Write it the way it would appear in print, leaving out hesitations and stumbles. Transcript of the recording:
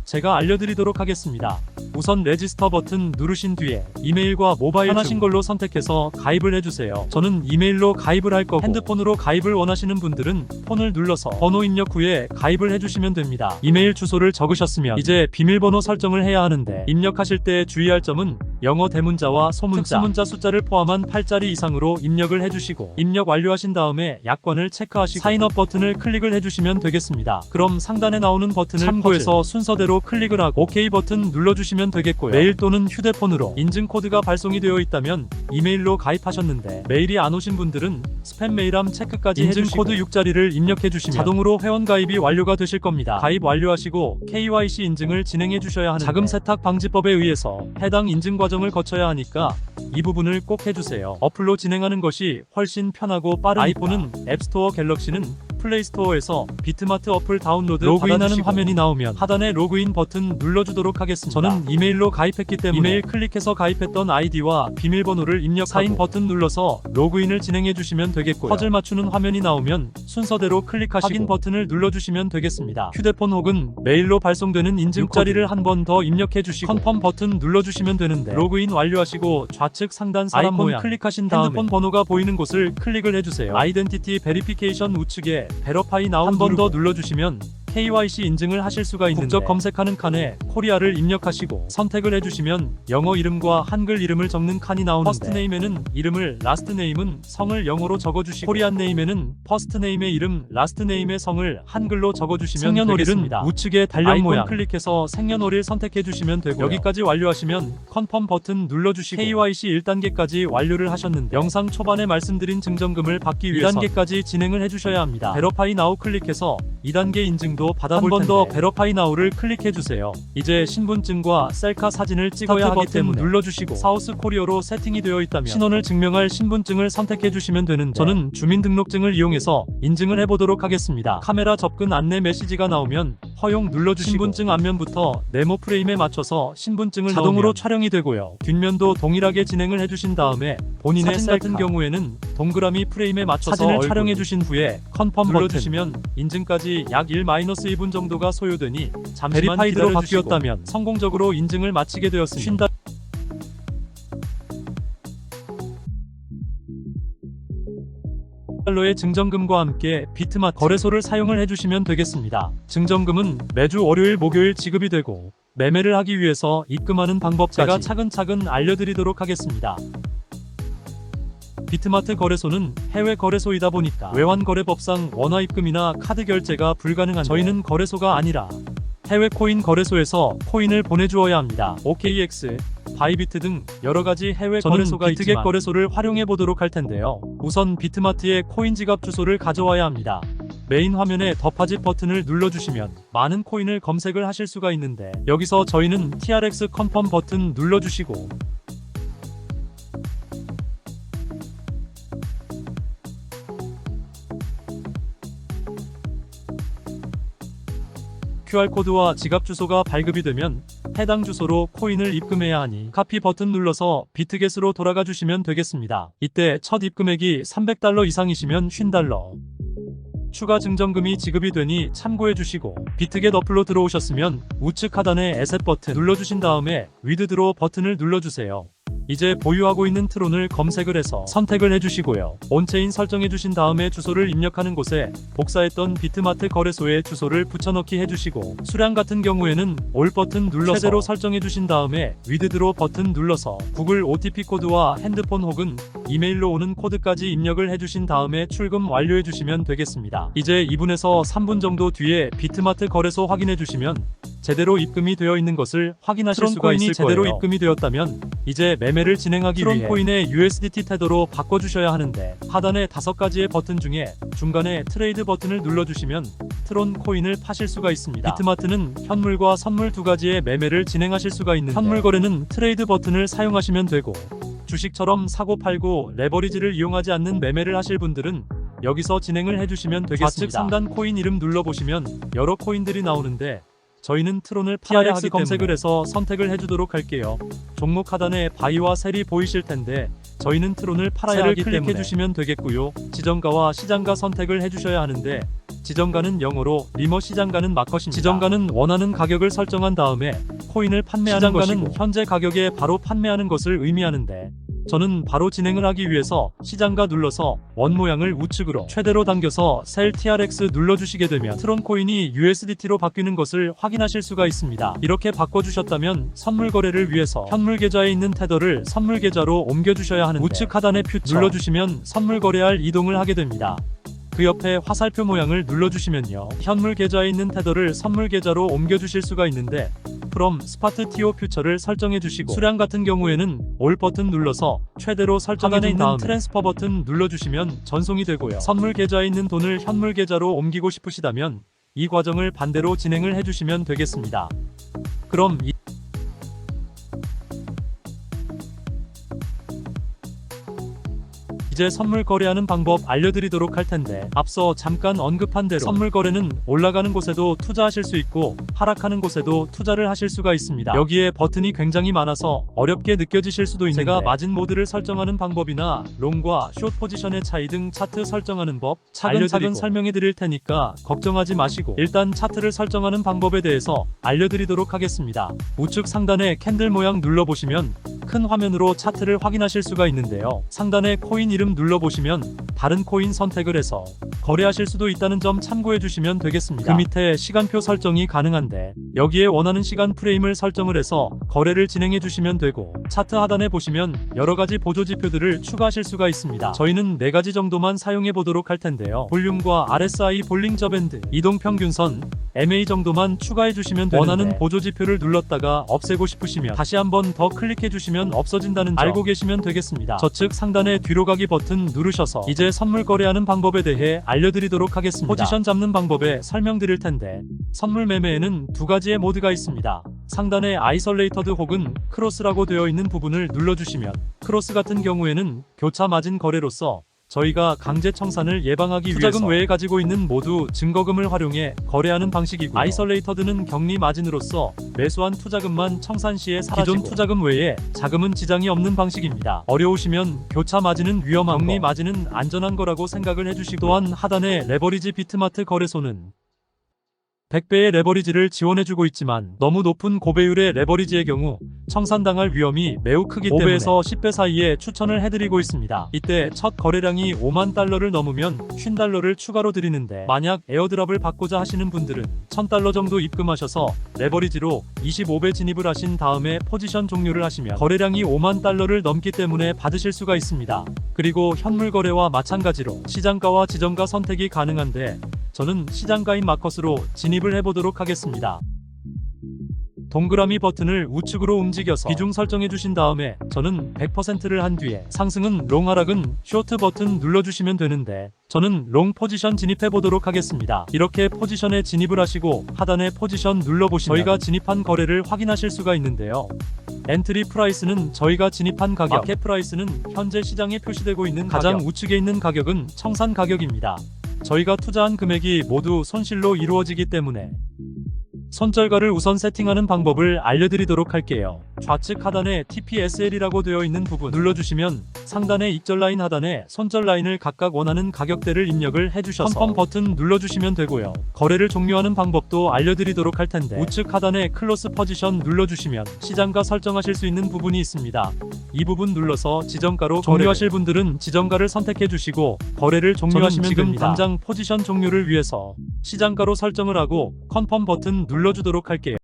제가 알려드리도록 하겠습니다. 우선 레지스터 버튼 누르신 뒤에 이메일과 모바일 편하신 걸로 선택해서 가입을 해주세요. 저는 이메일로 가입을 할 거고, 핸드폰으로 가입을 원하시는 분들은 폰을 눌러서 번호 입력 후에 가입을 해주시면 됩니다. 이메일 주소를 적으셨으면 이제 비밀번호 설정을 해야 하는데, 입력하실 때 주의할 점은 영어 대문자와 소문자, 특수문자 숫자를 포함한 8자리 이상으로 입력을 해주시고, 입력 완료하신 다음에 약관을 체크하시고 사인업 버튼을 클릭을 해주시면 되겠습니다. 그럼 상단에 나오는 버튼을 참고해서 순서대로 클릭을 하고 OK 버튼 눌러주시면 되겠고요. 메일 또는 휴대폰으로 인증 코드가 발송이 되어 있다면 이메일로 가입하셨는데 메일이 안 오신 분들은 스팸 메일함 체크까지 인증 코드 6자리를 입력해 주시면 자동으로 회원 가입이 완료가 되실 겁니다. 가입 완료하시고 KYC 인증을 진행해 주셔야 하는데, 자금 세탁 방지법에 의해서 해당 인증 과정을 거쳐야 하니까 이 부분을 꼭 해주세요. 어플로 진행하는 것이 훨씬 편하고 빠르니까. 아이폰은 앱스토어, 갤럭시는 플레이스토어에서 비트마트 어플 다운로드 로그인하는 화면이 나오면 하단에 로그인 버튼 눌러주도록 하겠습니다. 저는 이메일로 가입했기 때문에 이메일 클릭해서 가입했던 아이디와 비밀번호를 입력하고 사인 버튼 눌러서 로그인을 진행해 주시면 되겠고요. 퍼즐 맞추는 화면이 나오면 순서대로 클릭하시고 확인 버튼을 눌러주시면 되겠습니다. 휴대폰 혹은 메일로 발송되는 인증 6자리를 한 번 더 입력해 주시고 컨펌 버튼 눌러주시면 되는데, 로그인 완료하시고 좌측 상단 사람 모양 클릭하신 다음에 핸드폰 번호가 보이는 곳을 클릭을 해주세요. 아이덴티티 베리피케이션 우측에 베러파이 나우 한 번 더 눌러주시면 KYC 인증을 하실 수가 있는데, 국적 검색하는 칸에 코리아를 입력하시고 선택을 해주시면 영어 이름과 한글 이름을 적는 칸이 나오는데, 퍼스트 네임에는 이름을, 라스트 네임은 성을 영어로 적어주시고, 코리안 네임에는 퍼스트 네임의 이름, 라스트 네임의 성을 한글로 적어주시면 되겠습니다. 우측에 달력 모양 클릭해서 생년월일 선택해주시면 되고요. 여기까지 완료하시면 컨펌 버튼 눌러주시고 KYC 1단계까지 완료를 하셨는데, 영상 초반에 말씀드린 증정금을 받기 위해서 2단계까지 진행을 해주셔야 합니다. 베러파이 나우 클릭해서 2단계 인증 한 번 더 베러파이 나우를 클릭해주세요. 이제 신분증과 셀카 사진을 찍어야 하기 때문에 눌러주시고 사우스 코리어로 세팅이 되어 있다면 신원을 증명할 신분증을 선택해주시면 되는데, 저는 주민등록증을 이용해서 인증을 해보도록 하겠습니다. 카메라 접근 안내 메시지가 나오면 허용 눌러주시고 신분증 앞면부터 네모 프레임에 맞춰서 신분증을 자동으로 촬영이 되고요. 뒷면도 동일하게 진행을 해주신 다음에 본인의 사진 같은 경우에는 동그라미 프레임에 맞춰서 사진을 촬영해주신 후에 컨펌 눌러주시면 인증까지 약 1-2분 정도가 소요되니 잠시만 베리파이드로 바뀌었다면 성공적으로 인증을 마치게 되었습니다. $10의 증정금과 함께 비트마트 거래소를 사용을 해주시면 되겠습니다. 증정금은 매주 월요일, 목요일 지급이 되고, 매매를 하기 위해서 입금하는 방법까지 제가 차근차근 알려드리도록 하겠습니다. 비트마트 거래소는 해외 거래소이다 보니까 외환거래법상 원화 입금이나 카드 결제가 불가능한데, 저희는 거래소가 아니라 해외 코인 거래소에서 코인을 보내주어야 합니다. OKX, 바이비트 등 여러가지 해외 거래소가 비트겟 있지만 거래소를 활용해 보도록 할 텐데요. 우선 비트마트의 코인 지갑 주소를 가져와야 합니다. 메인 화면에 더파짓 버튼을 눌러주시면 많은 코인을 검색을 하실 수가 있는데, 여기서 저희는 TRX 컨펌 버튼 눌러주시고 QR코드와 지갑 주소가 발급이 되면 해당 주소로 코인을 입금해야 하니 카피 버튼 눌러서 비트겟으로 돌아가 주시면 되겠습니다. 이때 첫 입금액이 $300 이상이시면 $50 추가 증정금이 지급이 되니 참고해 주시고, 비트겟 어플로 들어오셨으면 우측 하단에 에셋 버튼 눌러주신 다음에 위드드로 버튼을 눌러주세요. 이제 보유하고 있는 트론을 검색을 해서 선택을 해주시고요. 온체인 설정해주신 다음에 주소를 입력하는 곳에 복사했던 비트마트 거래소의 주소를 붙여넣기 해주시고, 수량 같은 경우에는 올 버튼 눌러서 최대로 설정해주신 다음에 위드드로 버튼 눌러서 구글 OTP 코드와 핸드폰 혹은 이메일로 오는 코드까지 입력을 해주신 다음에 출금 완료해주시면 되겠습니다. 이제 2분에서 3분 정도 뒤에 비트마트 거래소 확인해주시면 제대로 입금이 되어 있는 것을 확인하실 수가 있을 거예요. 제대로 입금이 되었다면 이제 매매를 진행하기 위해 트론코인의 USDT 테더로 바꿔주셔야 하는데, 하단에 5가지의 버튼 중에 중간에 트레이드 버튼을 눌러주시면 트론코인을 파실 수가 있습니다. 비트마트는 현물과 선물 2가지의 매매를 진행하실 수가 있는데, 현물 거래는 트레이드 버튼을 사용하시면 되고, 주식처럼 사고 팔고 레버리지를 이용하지 않는 매매를 하실 분들은 여기서 진행을 해주시면 되겠습니다. 좌측 상단 코인 이름 눌러보시면 여러 코인들이 나오는데, 저희는 트론을 팔아야 하기 때문에 검색을 해서 선택을 해주도록 할게요. 종목 하단에 바이와 셀이 보이실 텐데 저희는 트론을 팔아야 하기 때문에 클릭해 주시면 되겠고요. 지정가와 시장가 선택을 해주셔야 하는데 지정가는 영어로 리머, 시장가는 마컷입니다. 지정가는 원하는 가격을 설정한 다음에 코인을 판매하는 것이고 현재 가격에 바로 판매하는 것을 의미하는데 저는 바로 진행을 하기 위해서 시장가 눌러서 원 모양을 우측으로 최대로 당겨서 셀 TRX 눌러주시게 되면 트론 코인이 USDT로 바뀌는 것을 확인하실 수가 있습니다. 이렇게 바꿔주셨다면 선물 거래를 위해서 현물 계좌에 있는 테더를 선물 계좌로 옮겨주셔야 하는데 우측 하단에 퓨처 눌러주시면 선물 거래할 이동을 하게 됩니다. 그 옆에 화살표 모양을 눌러주시면요, 현물 계좌에 있는 테더를 선물 계좌로 옮겨주실 수가 있는데 from 스파트 TO 퓨처를 설정해주시고 수량 같은 경우에는 올 버튼 눌러서 최대로 설정해준 다음에 트랜스퍼 버튼 눌러주시면 전송이 되고요. 선물 계좌에 있는 돈을 현물 계좌로 옮기고 싶으시다면 이 과정을 반대로 진행을 해주시면 되겠습니다. 그럼 이제 선물 거래하는 방법 알려드리도록 할 텐데 앞서 잠깐 언급한 대로 선물 거래는 올라가는 곳에도 투자하실 수 있고 하락하는 곳에도 투자를 하실 수가 있습니다. 여기에 버튼이 굉장히 많아서 어렵게 느껴지실 수도 있는데 제가 마진 모드를 설정하는 방법이나 롱과 숏 포지션의 차이 등 차트 설정하는 법 차근차근 설명해 드릴 테니까 걱정하지 마시고 일단 차트를 설정하는 방법에 대해서 알려드리도록 하겠습니다. 우측 상단에 캔들 모양 눌러보시면 큰 화면으로 차트를 확인하실 수가 있는데요. 상단에 코인 이름 눌러보시면 다른 코인 선택을 해서 거래하실 수도 있다는 점 참고해 주시면 되겠습니다. 그 밑에 시간표 설정이 가능한데 여기에 원하는 시간 프레임을 설정을 해서 거래를 진행해 주시면 되고 차트 하단에 보시면 여러가지 보조지표들을 추가하실 수가 있습니다. 저희는 4가지 정도만 사용해 보도록 할 텐데요. 볼륨과 RSI 볼링저 밴드, 이동평균선, MA 정도만 추가해 주시면 되는데 원하는 보조지표를 눌렀다가 없애고 싶으시면 다시 한번 더 클릭해 주시면 없어진다는 점 알고 계시면 되겠습니다. 저측 상단에 뒤로 가기 버튼 누르셔서 이제 선물 거래하는 방법에 대해 알려드리도록 하겠습니다. 포지션 잡는 방법에 설명드릴 텐데 선물 매매에는 2가지의 모드가 있습니다. 상단에 아이솔레이터드 혹은 크로스라고 되어 있는 부분을 눌러주시면 크로스 같은 경우에는 교차 마진 거래로서 저희가 강제 청산을 예방하기 위해서 투자금 외에 가지고 있는 모두 증거금을 활용해 거래하는 방식이고요. 아이솔레이터드는 격리 마진으로서 매수한 투자금만 청산 시에 사라지고 기존 투자금 외에 자금은 지장이 없는 방식입니다. 어려우시면 교차 마진은 위험한 격리 마진은 안전한 거라고 생각을 해주시고 또한 하단에 레버리지 비트마트 거래소는 100배의 레버리지를 지원해주고 있지만 너무 높은 고배율의 레버리지의 경우 청산당할 위험이 매우 크기 때문에 5배에서 10배 사이에 추천을 해드리고 있습니다. 이때 첫 거래량이 5만 달러를 넘으면 $50를 추가로 드리는데 만약 에어드랍을 받고자 하시는 분들은 $1000 정도 입금하셔서 레버리지로 25배 진입을 하신 다음에 포지션 종료를 하시면 거래량이 5만 달러를 넘기 때문에 받으실 수가 있습니다. 그리고 현물 거래와 마찬가지로 시장가와 지정가 선택이 가능한데 저는 시장가인 마컷으로 진입을 해보도록 하겠습니다. 동그라미 버튼을 우측으로 움직여서 비중 설정해 주신 다음에 저는 100%를 한 뒤에 상승은 롱, 하락은 쇼트 버튼 눌러주시면 되는데 저는 롱 포지션 진입해 보도록 하겠습니다. 이렇게 포지션에 진입을 하시고 하단에 포지션 눌러보시면 저희가 진입한 거래를 확인하실 수가 있는데요. 엔트리 프라이스는 저희가 진입한 가격, 마켓 프라이스는 현재 시장에 표시되고 있는 가장 우측에 있는 가격은 청산 가격입니다. 저희가 투자한 금액이 모두 손실로 이루어지기 때문에 손절가를 우선 세팅하는 방법을 알려드리도록 할게요. 좌측 하단에 TPSL이라고 되어 있는 부분 눌러주시면 상단의 익절 라인 하단에 손절 라인을 각각 원하는 가격대를 입력을 해주셔서 컨펌 버튼 눌러주시면 되고요. 거래를 종료하는 방법도 알려드리도록 할 텐데 우측 하단에 클로스 포지션 눌러주시면 시장가 설정하실 수 있는 부분이 있습니다. 이 부분 눌러서 지정가로 종료하실 분들은 지정가를 선택해 주시고 거래를 종료하시면 지금 됩니다. 당장 포지션 종료를 위해서 시장가로 설정을 하고 컨펌 버튼 눌러주도록 할게요.